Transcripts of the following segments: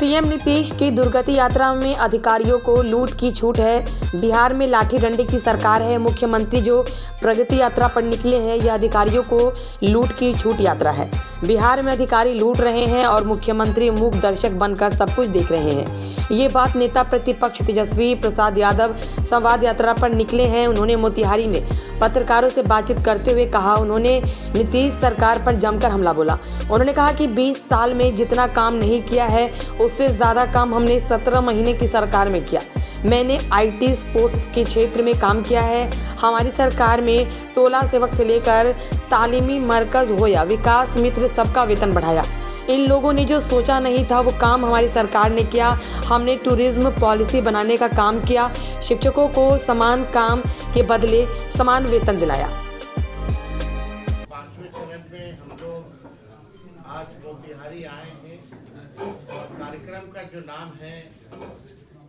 CM Nitish की दुर्गति यात्रा में अधिकारियों को लूट की छूट है। बिहार में लाठी डंडे की सरकार है। मुख्यमंत्री जो प्रगति यात्रा पर निकले हैं, यह अधिकारियों को लूट की छूट यात्रा है। बिहार में अधिकारी लूट रहे हैं और मुख्यमंत्री मूक दर्शक बनकर सब कुछ देख रहे हैं। ये बात नेता प्रतिपक्ष तेजस्वी प्रसाद यादव संवाद यात्रा पर निकले हैं। उन्होंने मोतिहारी में पत्रकारों से बातचीत करते हुए कहा, उन्होंने नीतीश सरकार पर जमकर हमला बोला। उन्होंने कहा कि 20 साल में जितना काम नहीं किया है, उससे ज़्यादा काम हमने 17 महीने की सरकार में किया। मैंने IT स्पोर्ट्स के क्षेत्र में काम किया है। हमारी सरकार में टोला सेवक से लेकर तालीमी मरकज हो या विकास मित्र, सबका वेतन बढ़ाया। इन लोगों ने जो सोचा नहीं था वो काम हमारी सरकार ने किया। हमने टूरिज्म पॉलिसी बनाने का काम किया। शिक्षकों को समान काम के बदले समान वेतन दिलाया। 5वें चरण में हम लोग आज मोतिहारी आए हैं और कार्यक्रम का जो नाम है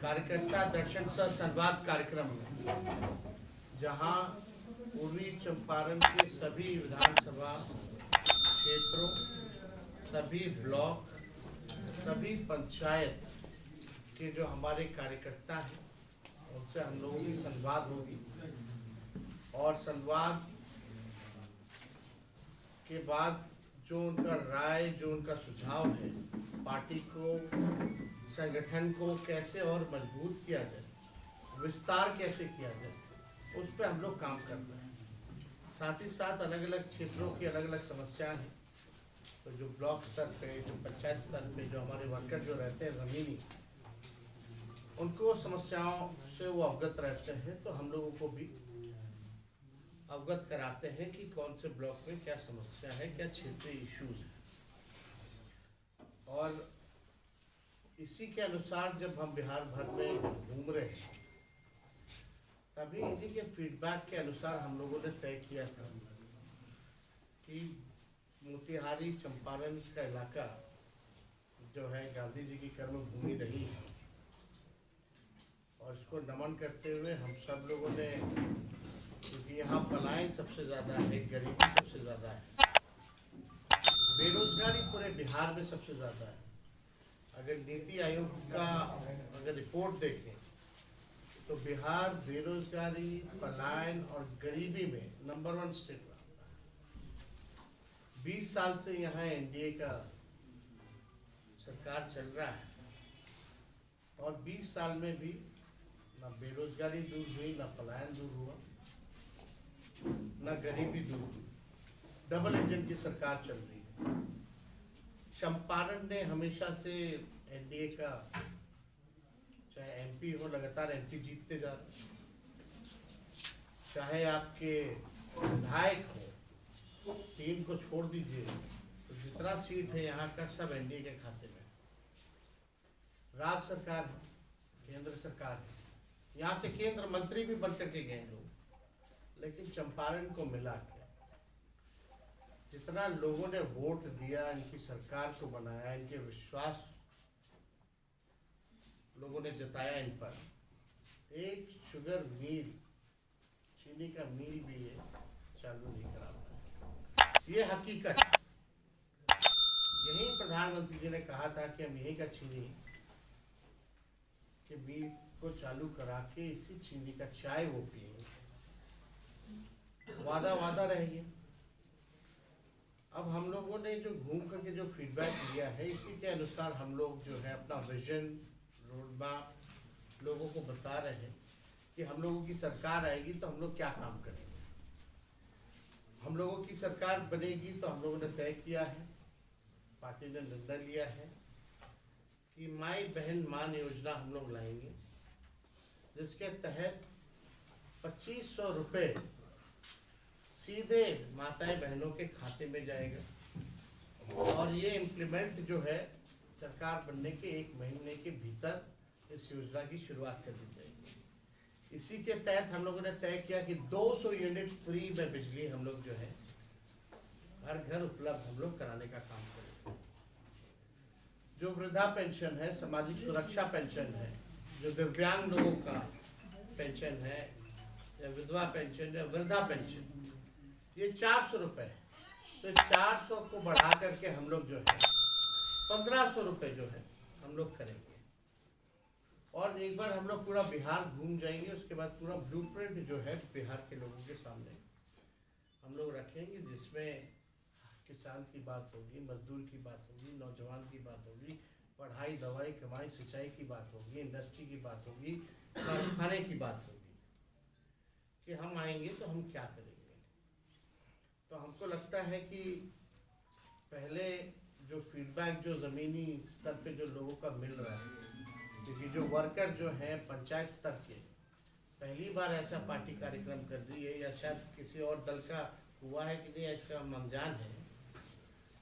कार्यकर्ता दर्शन सह संवाद कार्यक्रम, जहां पूर्वी चंपारण के सभी विधानसभा क्षेत्रों, सभी ब्लॉक, सभी पंचायत के जो हमारे कार्यकर्ता हैं उनसे हम लोगों की संवाद होगी और संवाद के बाद जो उनका राय, जो उनका सुझाव है, पार्टी को, संगठन को कैसे और मजबूत किया जाए, विस्तार कैसे किया जाए, उस पर हम लोग काम कर रहे हैं। साथ ही साथ अलग अलग क्षेत्रों की अलग अलग समस्याएं हैं, तो जो ब्लॉक स्तर पे, जो पंचायत स्तर पे जो हमारे वर्कर जो रहते हैं ज़मीनी, उनको समस्याओं से वो अवगत रहते हैं, तो हम लोगों को भी अवगत कराते हैं कि कौन से ब्लॉक में क्या समस्या है, क्या क्षेत्रीय इश्यूज है। और इसी के अनुसार जब हम बिहार भर में घूम रहे हैं, तभी इन्हीं के फीडबैक के अनुसार हम लोगों ने तय किया था कि मोतिहारी चंपारण का इलाका जो है गांधी जी की कर्मभूमि रही है और इसको नमन करते हुए हम सब लोगों ने, क्योंकि यहाँ पलायन सबसे ज़्यादा है, गरीबी सबसे ज़्यादा है, बेरोजगारी पूरे बिहार में सबसे ज़्यादा है। अगर नीति आयोग का अगर रिपोर्ट देखें तो बिहार बेरोजगारी, पलायन और गरीबी में नंबर 1 स्टेट रहा। 20 साल से यहाँ NDA का सरकार चल रहा है और 20 साल में भी ना बेरोजगारी दूर हुई, ना पलायन दूर हुआ, ना गरीबी दूर हुई। डबल इंजन की सरकार चल रही है। चंपारण ने हमेशा से NDA का, चाहे MP हो, लगातार MP जीतते जा रहे, चाहे आपके विधायक हो, 3 को छोड़ दीजिए तो जितना सीट है यहाँ का सब NDA के खाते में। राज्य सरकार है, केंद्र सरकार है, यहाँ से केंद्र मंत्री भी बन करके गए लोग, लेकिन चंपारण को मिला क्या? जितना लोगों ने वोट दिया, इनकी सरकार को बनाया, इनके विश्वास लोगों ने जताया इन पर, एक शुगर मिल, चीनी का मिल भी ये चालू नहीं करा पाया। ये हकीकत, यही प्रधानमंत्री जी ने कहा था कि हम यही का चीनी के मिल को चालू करा के इसी चीनी का चाय वो पिएंगे। वादा रह गया। अब हम लोगों ने जो घूम करके जो फीडबैक लिया है, इसी के अनुसार हम लोग जो है अपना विजन, रोड मैप लोगों को बता रहे हैं कि हम लोगों की सरकार आएगी तो हम लोग क्या काम करेंगे। हम लोगों की सरकार बनेगी तो हम लोगों ने तय किया है, पार्टी ने निर्णय लिया है कि माई बहन मान योजना हम लोग लाएंगे, जिसके तहत 2500 रुपये सीधे माताएं बहनों के खाते में जाएगा और ये इम्प्लीमेंट जो है सरकार बनने के 1 महीने के भीतर इस योजना की शुरुआत कर दी जाएगी। इसी के तहत हम लोगों ने तय किया कि 200 यूनिट फ्री में बिजली हम लोग जो है हर घर उपलब्ध हम लोग कराने का काम करेंगे। जो वृद्धा पेंशन है, सामाजिक सुरक्षा पेंशन है, जो दिव्यांग लोगों का पेंशन है, या विधवा पेंशन या वृद्धा पेंशन, ये 400 रुपये है। तो इस 400 को बढ़ा करके हम लोग जो है 1500 रुपये जो है हम हम लोग करेंगे। और एक बार हम लोग पूरा बिहार घूम जाएंगे, उसके बाद पूरा ब्लूप्रिंट जो है बिहार के लोगों के सामने हम लोग रखेंगे, जिसमें किसान की बात होगी, मजदूर की बात होगी, नौजवान की बात होगी, पढ़ाई, दवाई, कमाई, सिंचाई की बात होगी, इंडस्ट्री की बात होगी, कारखाने की बात होगी कि हम आएंगे तो हम क्या करेंगे। तो हमको लगता है कि पहले जो फीडबैक जो ज़मीनी स्तर पे जो लोगों का मिल रहा है, क्योंकि जो वर्कर जो हैं पंचायत स्तर के पहली बार ऐसा पार्टी कार्यक्रम कर रही है, या शायद किसी और दल का हुआ है कि नहीं इसका हम अनजान है,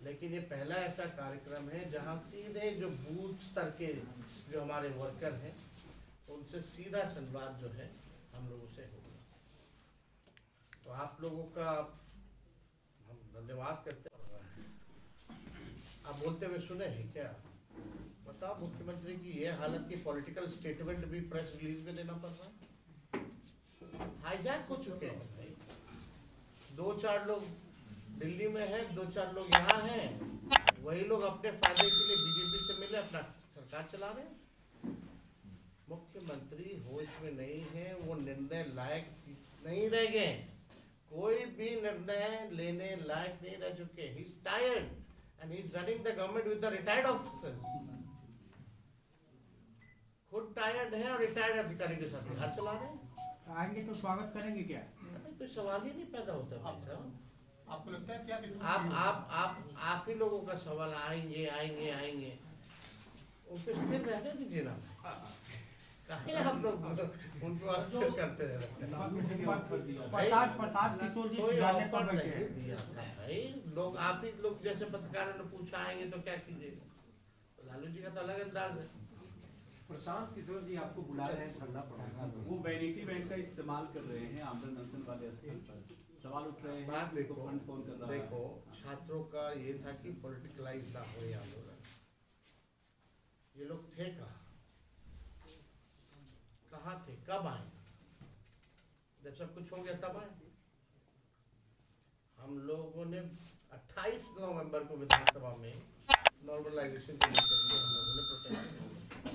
लेकिन ये पहला ऐसा कार्यक्रम है जहां सीधे जो बूथ स्तर के जो हमारे वर्कर हैं उनसे सीधा संवाद जो है हम लोगों से होगा। तो आप लोगों का हम धन्यवाद करते हैं। आप बोलते हुए सुने हैं क्या? बताओ, मुख्यमंत्री की ये हालत की पॉलिटिकल स्टेटमेंट भी प्रेस रिलीज में देना पड़ रहा है। हाईजैक हो चुके हैं भाई। 2-4 लोग दिल्ली में हैं, 2-4 लोग यहाँ हैं, वही लोग अपने फायदे के लिए बीजेपी से मिले अपना सरकार चला रहे हैं। मुख्यमंत्री होश में नहीं है, वो निर्णय लायक नहीं रह गए, कोई भी निर्णय लेने लायक नहीं रह चुके। He is tired and he is running the government with the retired officers. खुद टायर्ड है और रिटायर्ड अधिकारी के साथ बिहार चला रहे हैं। आएंगे तो स्वागत करेंगे क्या? कोई सवाल ही नहीं पैदा होता भाई साहब। आपको लगता है क्या कि आप ही लोगों का सवाल आएंगे आएंगे आएंगे, उनको स्थिर रहने दीजिए ना। कहीं हम लोग उनको अस्थिर करते रहते हैं। कोई ऑफर नहीं दिया था भाई। लोग आप ही लोग जैसे पत्रकारों ने पूछा आएंगे तो क्या कीजिएगा, तो लालू जी का तो अलग अंदाज है। प्रशांत किशोर जी आपको बुला रहे हैं धरना प्रदर्शन, वो वैनिटी वैन का इस्तेमाल कर रहे हैं आमदन अनशन वाले स्थल पर, सवाल उठ रहे हैं। बात देखो, फंड कौन कर रहा है? देखो, छात्रों का ये था कि पॉलिटिकलाइज ना हो ये आंदोलन। ये लोग थे कहाँ थे, कब आए? जब सब कुछ हो गया तब आए। हम लोगों ने 28 नवंबर को विधानसभा में नॉर्मलाइजेशन के लिए हम लोगों ने प्रोटेस्ट किया।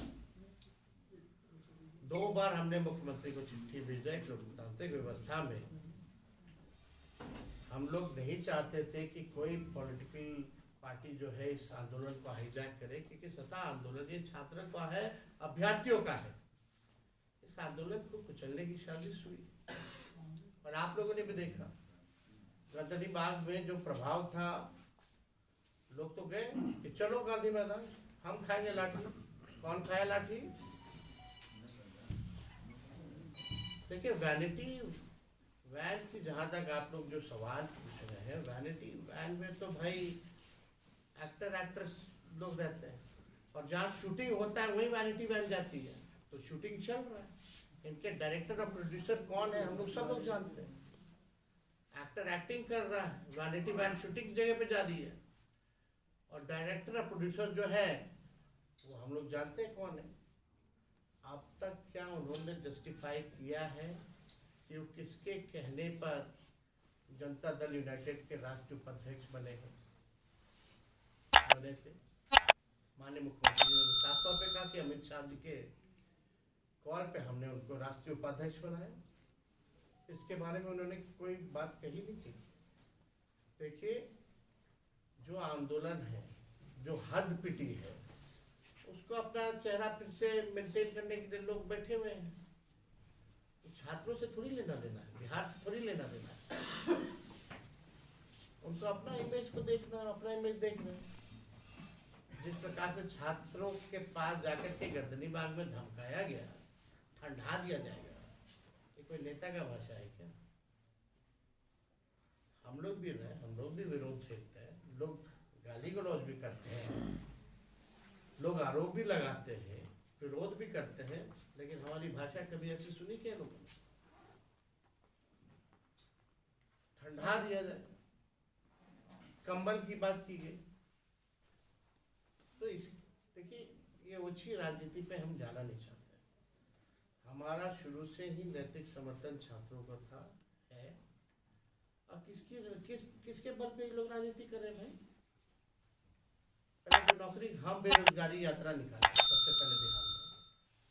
2 बार हमने मुख्यमंत्री को चिट्ठी भेजा। एक लोकतांत्रिक व्यवस्था में हम लोग नहीं चाहते थे कि कोई पॉलिटिकल पार्टी जो है इस आंदोलन को हाईजैक करे, क्योंकि सत्ता आंदोलन ये छात्रों का है, अभ्यर्थियों का है। इस आंदोलन को कुचलने की साजिश हुई और आप लोगों ने भी देखा गणतंत्र बाग में जो प्रभाव था। लोग तो गए कि चलो गांधी मैदान, हम खाएंगे लाठी। कौन खाए लाठी? देखिए, वैनिटी वैन की जहाँ तक आप लोग जो सवाल पूछ रहे हैं, वैनिटी वैन में तो भाई एक्टर्स लोग रहते हैं, और जहाँ शूटिंग होता है वही वैनिटी वैन जाती है। तो शूटिंग चल रहा है, इनके डायरेक्टर और प्रोड्यूसर कौन है हम लोग सब लोग जानते हैं। एक्टर एक्टिंग कर रहा है, वैनिटी वैन शूटिंग जगह पे जा रही है, और डायरेक्टर और प्रोड्यूसर जो है वो हम लोग जानते हैं कौन है। अब तक क्या उन्होंने जस्टिफाई किया है कि वो किसके कहने पर जनता दल यूनाइटेड के राष्ट्रीय उपाध्यक्ष बने थे? माननीय मुख्यमंत्री जी ने साफ तौर पे कहा कि अमित शाह जी के कॉल पे हमने उनको राष्ट्रीय उपाध्यक्ष बनाया। इसके बारे में उन्होंने कोई बात कही नहीं थी। देखिए, जो आंदोलन है, जो हद पिटी है, उसको अपना चेहरा फिर से मेंटेन करने के लिए लोग बैठे हुए हैं। तो छात्रों से थोड़ी लेना देना है, बिहार से थोड़ी लेना देना है। उनको अपना इमेज को देखना, अपना इमेज देखना है। जिस प्रकार से छात्रों के पास जाकर के गर्दनी बाग में धमकाया गया, ठंडा दिया जाएगा, ये कोई नेता का भाषा है क्या? हम लोग भी रहे, हम लोग भी विरोध छेड़ते हैं, लोग गाली गलौज भी करते हैं, लोग आरोप भी लगाते हैं, विरोध भी करते हैं, लेकिन हमारी भाषा कभी ऐसी सुनी क्या लोगों ने? ठंडा दिया जाए, कंबल की बात की गई। तो इस देखिए, ये ओछी राजनीति पे हम जाना नहीं चाहते। हमारा शुरू से ही नैतिक समर्थन छात्रों का था, है, और किसके बल पे ये लोग राजनीति कर रहे हैं भाई? पहले तो नौकरी, हम बेरोजगारी यात्रा निकाले, सबसे पहले बिहार में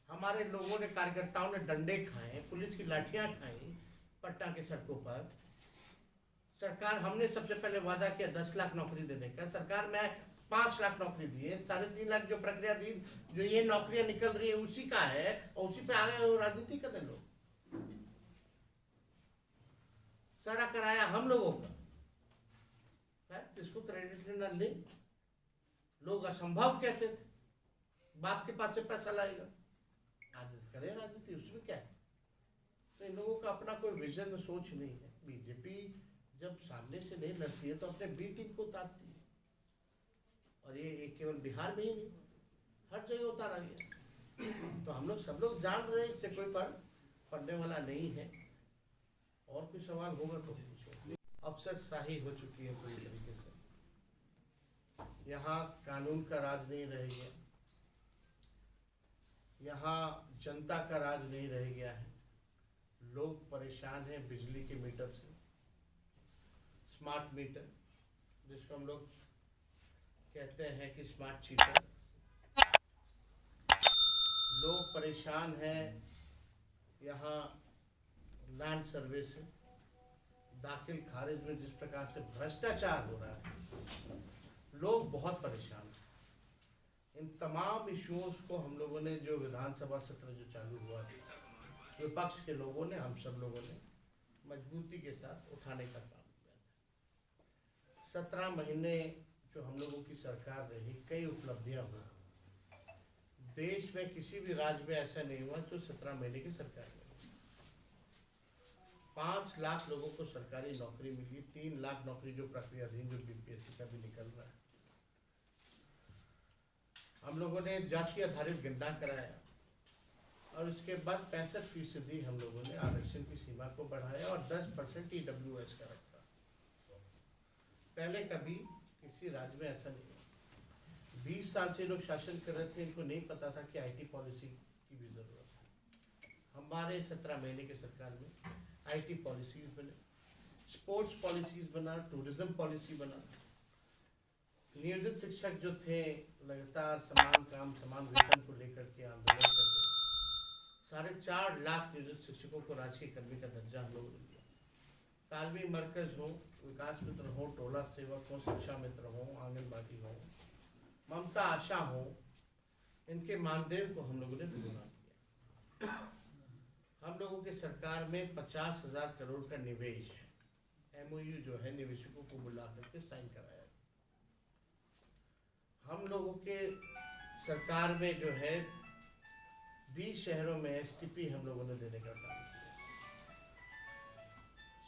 हमारे लोगों ने, कार्यकर्ताओं ने डंडे खाए, पुलिस की लाठियां खाई पटना के सड़कों पर। सरकार, हमने सबसे पहले वादा किया 10 लाख नौकरी देने का, सरकार में 5 लाख नौकरी दी है। 3.5 लाख जो प्रक्रिया दी, जो ये नौकरियां निकल रही है उसी का है, और उसी पे आगे वो राजनीति कर दे लोग। सारा कराया हम लोगों का, जिसको क्रेडिट न ले, लोग असंभव कहते थे, बाप के पास से पैसा लाएगा, आज करे राजनीति, उसमें क्या है। तो इन लोगों का अपना कोई विजन सोच नहीं है। बीजेपी जब सामने से नहीं लड़ती है तो अपने बी टीम को उतारती है, और ये केवल बिहार में ही नहीं, हर जगह उतारा गया। तो हम लोग सब लोग जान रहे हैं, इससे कोई फर्क पड़ने वाला नहीं है। और कोई सवाल होगा तो पूछो। अफसरशाही हो चुकी है पूरी तरीके से, यहाँ कानून का राज नहीं रह गया, यहाँ जनता का राज नहीं रह गया है। लोग परेशान हैं बिजली के मीटर से, स्मार्ट मीटर जिसको हम लोग कहते हैं कि स्मार्ट चीटर। लोग परेशान हैं यहाँ लैंड सर्वे से, दाखिल खारिज में जिस प्रकार से भ्रष्टाचार हो रहा है, लोग बहुत परेशान हैं। इन तमाम इश्यूज को हम लोगों ने, जो विधानसभा सत्र जो चालू हुआ, विपक्ष के लोगों ने, हम सब लोगों ने मजबूती के साथ उठाने का काम किया था। 17 महीने जो हम लोगों की सरकार रही, कई उपलब्धियां हुई। देश में किसी भी राज्य में ऐसा नहीं हुआ जो 17 महीने की सरकार में 5 लाख लोगों को सरकारी नौकरी मिली, 3 लाख नौकरी जो प्रक्रियाधीन, जो बीपीएससी का भी निकल रहा है। हम लोगों ने जाति आधारित गणना कराया, और उसके बाद 65% हम लोगों ने आरक्षण की सीमा को बढ़ाया, और 10% EWS का रखा। पहले कभी किसी राज्य में ऐसा नहीं हुआ। 20 साल से लोग शासन कर रहे थे, इनको नहीं पता था कि IT पॉलिसी की भी जरूरत है। हमारे 17 महीने के सरकार में IT पॉलिसीज बने, स्पोर्ट्स पॉलिसीज बना, टूरिज्म पॉलिसी बना। नियोजित शिक्षक जो थे लगातार समान काम समान वेतन को लेकर के आंदोलन करते, 4.5 लाख नियोजित शिक्षकों को राजकीय कर्मी का दर्जा हम लोगों ने दिया। तालमी मरकज हो, विकास मित्र हो, टोला सेवक हो, शिक्षा मित्र हो, आंगनबाड़ी हो, ममता आशा हो, इनके मानदेय को हम लोगों ने दुगुना किया। हम लोगों के सरकार में 50,000 करोड़ का निवेश MOU जो है निवेशकों को बुला करके साइन कराया। हम लोगों के सरकार में जो है 20 शहरों में STP हम लोगों ने देने का काम किया।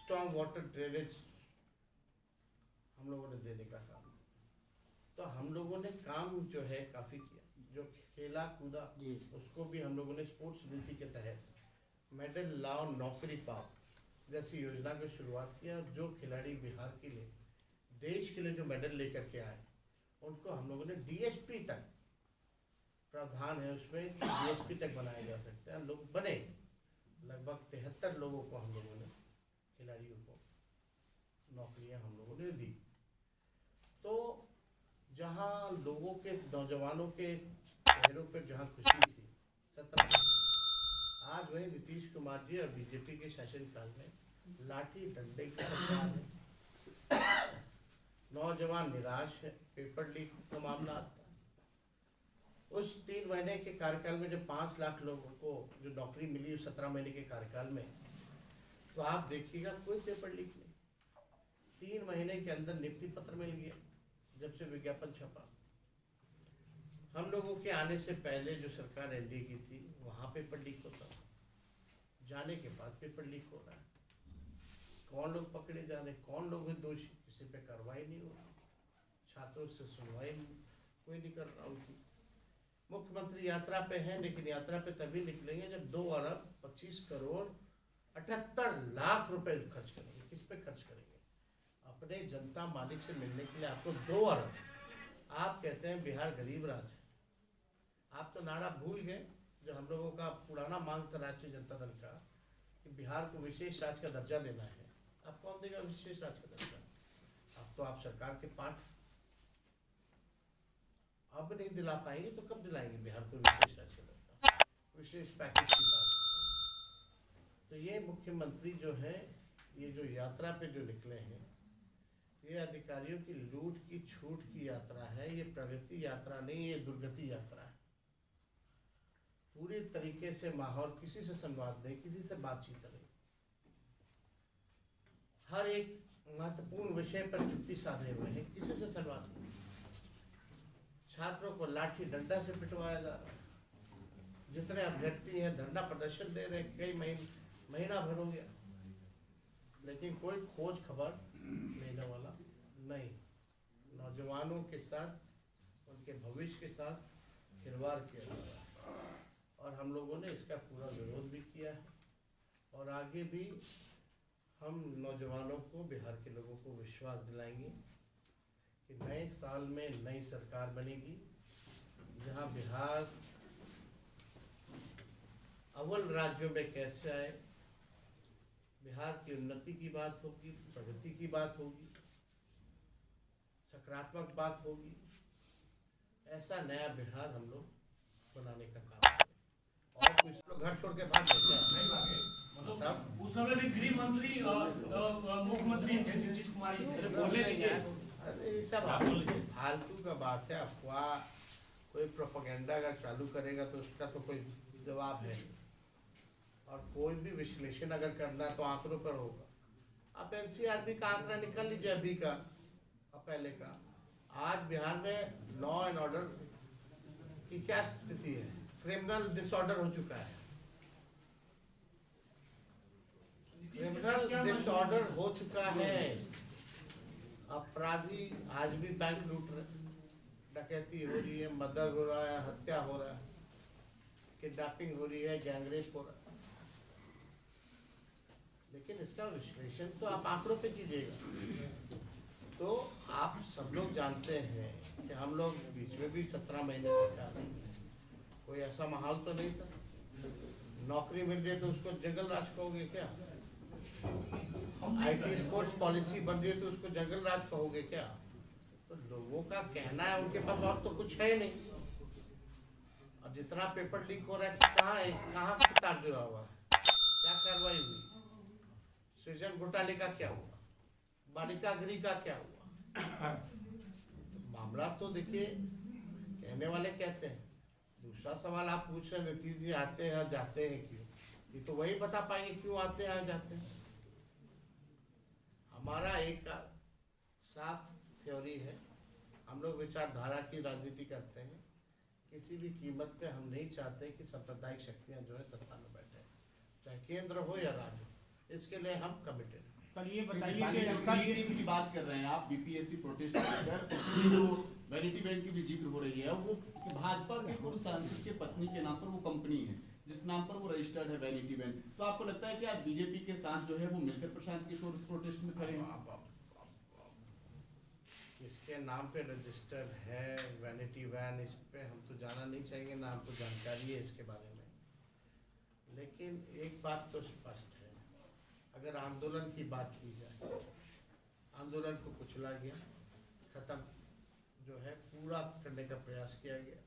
स्ट्रॉन्ग वाटर ड्रेनेज हम लोगों ने देने का काम किया। तो हम लोगों ने काम जो है काफ़ी किया। जो खेला कूदा उसको भी हम लोगों ने स्पोर्ट्स नीति के तहत मेडल लाओ नौकरी पाओ जैसी योजना की शुरुआत किया। जो खिलाड़ी बिहार के लिए, देश के लिए जो मेडल लेकर के आए, उनको हम लोगों ने DSP तक, प्रावधान है उसमें DSP तक बनाया जा सकता है। लोग बने, लगभग 73 लोगों को हम लोगों ने, खिलाड़ियों को नौकरियां हम लोगों ने दी। तो जहां लोगों के, नौजवानों के चेहरों पर जहां खुशी थी 17, आज वही नीतीश कुमार जी और बीजेपी के शासनकाल में लाठी डंडे की सरकार है। नौजवान निराश है, पेपर लीक का मामला आता है। उस 3 महीने के कार्यकाल में जब 5 लाख लोगों को जो नौकरी मिली उस 17 महीने के कार्यकाल में, तो आप देखिएगा कोई पेपर लीक नहीं। 3 महीने के अंदर नियुक्ति पत्र मिल गया जब से विज्ञापन छपा। हम लोगों के आने से पहले जो सरकार NDA की थी वहाँ पेपर लीक होता था, जाने के बाद पेपर लीक हो रहा है। कौन लोग पकड़े जा रहे, कौन लोग हैं दोषी, किसी पे कार्रवाई नहीं हो रही। छात्रों से सुनवाई कोई नहीं कर रहा उनकी। मुख्यमंत्री यात्रा पे हैं, लेकिन यात्रा पे तभी निकलेंगे जब 2 अरब 25 करोड़ 78 लाख रुपए खर्च करेंगे। किस पे खर्च करेंगे? अपने जनता मालिक से मिलने के लिए आपको 2 अरब। आप कहते हैं बिहार गरीब राज्य है। आप तो नारा भूल गए जो हम लोगों का पुराना मांग था राष्ट्रीय जनता दल का, कि बिहार को विशेष राज्य का दर्जा देना है। आप कौन देगा विशेष राज्य का दर्जा? अब तो आप सरकार के पार्ट, अब नहीं दिला पाएंगे तो कब दिलाएंगे बिहार को विशेष विशेष पैकेज की बात करें तो ये मुख्यमंत्री जो है, ये जो यात्रा पे जो निकले हैं, ये अधिकारियों की लूट की छूट की यात्रा है। ये प्रगति यात्रा नहीं, ये दुर्गति यात्रा है। पूरी तरीके से माहौल, किसी से संवाद नहीं, किसी से बातचीत नहीं, हर एक महत्वपूर्ण विषय पर चुप्पी साधे हुए हैं, किसी से संवाद नहीं। छात्रों को लाठी डंडा से पिटवाया जा रहा है। जितने अभ्यर्थी हैं धरना प्रदर्शन दे रहे हैं, कई महीना भर हो गया, लेकिन कोई खोज खबर लेने वाला नहीं। नौजवानों के साथ, उनके भविष्य के साथ खिलवाड़ किया जा रहा है और हम लोगों ने इसका पूरा विरोध भी किया है। और आगे भी हम नौजवानों को, बिहार के लोगों को विश्वास दिलाएंगे कि नए साल में नई सरकार बनेगी, जहां बिहार अव्वल राज्यों में कैसे आए, बिहार की उन्नति की बात होगी, प्रगति की बात होगी, सकारात्मक बात होगी। ऐसा नया बिहार हम लोग बनाने का काम करें। और कुछ लोग घर छोड़ के भाग गए क्या? मतलब उस समय भी गृह मंत्री मुख्यमंत्री थे नीतीश कुमार जी, बोले नहीं है। अरे ये सब फालतू का बात है, अफवाह। कोई प्रोपेगेंडा अगर चालू करेगा तो उसका तो कोई जवाब है। और कोई भी विश्लेषण अगर करना है तो आंकड़ों पर होगा। आप एनसीआरबी का आंकड़ा निकाल लीजिए, अभी का और पहले का। आज बिहार में लॉ एंड ऑर्डर की क्या स्थिति है? क्रिमिनल डिसऑर्डर हो चुका है। क्रिमिनल डिसऑर्डर हो चुका है। अपराधी आज भी बैंक लूट रहे, डकैती हो रही है, मर्डर हो रहा है, हत्या हो रहा है, किडनैपिंग हो रही है, गैंगरेप हो रहा है। लेकिन इसका विश्लेषण तो आप आंकड़ों पे कीजिएगा। तो आप सब लोग जानते हैं कि हम लोग बीच में भी 17 महीने सरकार नहीं है, कोई ऐसा माहौल तो नहीं था। नौकरी मिल गई तो उसको जंगल राज कहोगे क्या? IT स्पोर्ट्स पॉलिसी बन रही है तो उसको जंगल राज कहोगे क्या? तो लोगों का कहना है, उनके पास और तो कुछ है नहीं। और जितना पेपर लीक हो रहा है, कहाँ से तार जुड़ा हुआ है, क्या कार्रवाई हुई? सृजन घोटाले का क्या हुआ? बालिका गृह का क्या हुआ? मामला तो देखिए, कहने वाले कहते हैं। दूसरा सवाल आप पूछ रहे नीतीश जी आते हैं जाते हैं क्यों? ये तो वही बता पाएंगे क्यों आते हैं जाते हैं। हमारा एक साफ थ्योरी है, हम लोग विचारधारा की राजनीति करते हैं। किसी भी कीमत पे हम नहीं चाहते कि सांप्रदायिक शक्तियां जो है सत्ता में बैठे, चाहे केंद्र हो या राज्य। इसके लिए हम कमिटेड हैं। कल ये बताइए कि की बात कर रहे हैं आप, बीपीएससी प्रोटेस्ट लेकर जो वैनिटी बैंक की भी जिक्र हो रही है, वो भाजपा के पूर्व सांसद के पत्नी के नाम पर वो कंपनी है जिस नाम पर वो रजिस्टर्ड है, वैनिटी बैंक। तो आपको लगता है कि आज बीजेपी के साथ जो है वो मिलकर प्रशांत किशोर प्रोटेस्ट में खड़े हैं? किसके नाम पे रजिस्टर्ड है वैनिटी वैन, इस पे हम तो जाना नहीं चाहेंगे, ना हमको जानकारी है इसके बारे में। लेकिन एक बात तो स्पष्ट है, अगर आंदोलन की बात की जाए, आंदोलन को कुचला गया, खत्म जो है पूरा करने का प्रयास किया गया।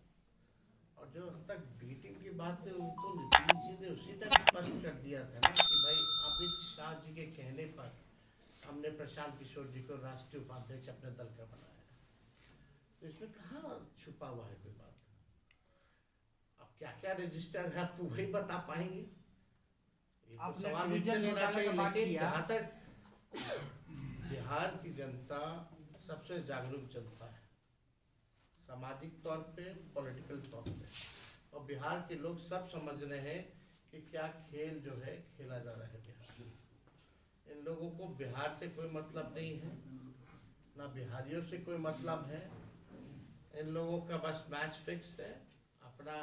और जो अब तक बीटिंग की बात है, वो तो नीतीश जी ने उसी टाइम स्पष्ट कर दिया था ना कि भाई अमित शाह जी के कहने पर हमने प्रशांत किशोर जी को राष्ट्रीय उपाध्यक्ष अपने दल का बनाया। तो इसमें कहाँ छुपा हुआ है कोई बात? अब क्या क्या रजिस्टर है, अब तो वही बता पाएंगे। ये तो सवाल मुझसे लेना चाहिए। लेकिन जहाँ तक बिहार की जनता सबसे जागरूक जनता है, सामाजिक तौर पे, पॉलिटिकल तौर पे, और बिहार के लोग सब समझ रहे हैं कि क्या खेल जो है खेला जा रहा है बिहार में। इन लोगों को बिहार से कोई मतलब नहीं है, ना बिहारियों से कोई मतलब है। इन लोगों का बस मैच फिक्स है, अपना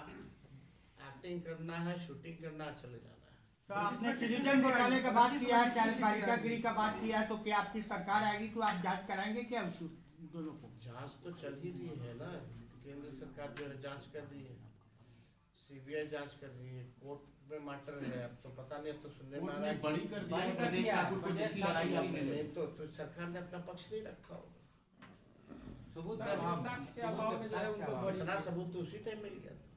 एक्टिंग करना है, शूटिंग करना है, चले जाना है। तो आपने सृजन घोटाले का बात किया है, चाहे बालिका गृह का बात किया है, तो क्या आपकी सरकार आएगी तो आप जांच कराएंगे क्या उस दोनों को? जांच तो चल ही रही है ना, केंद्र सरकार जो है जांच कर रही है, सीबीआई जांच कर रही है, कोर्ट में मैटर है। अब तो पता नहीं, अब तो सुनने में आ रहा है बड़ी कर दिया है प्रदेश ठाकुर को, जिसकी लड़ाई आपने नहीं तो सरकार ने अपना पक्ष नहीं रखा होगा। सबूत इतना सबूत तो उसी टाइम मिल गया था।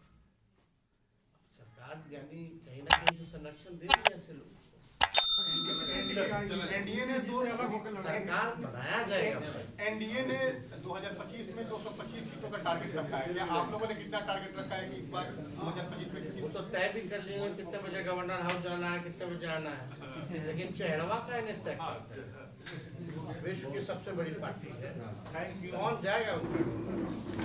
सरकार संरक्षण दे दिया ऐसे लोग। एनडीए ने दो अलग होकर लड़ाई सरकार बनाया जाएगा। एनडीए ने 2025 में 225 सीटों का टारगेट रखा है। क्या आप लोगों ने कितना टारगेट रखा है कि इस बार 2025 में वो तो तय भी कर लेंगे कितने बजे गवर्नर हाउस जाना है, कितने बजे आना है, लेकिन चेहरवा का इन्हें तय करता है। विश्व की सबसे बड़ी पार्टी है, कौन जाएगा उनका?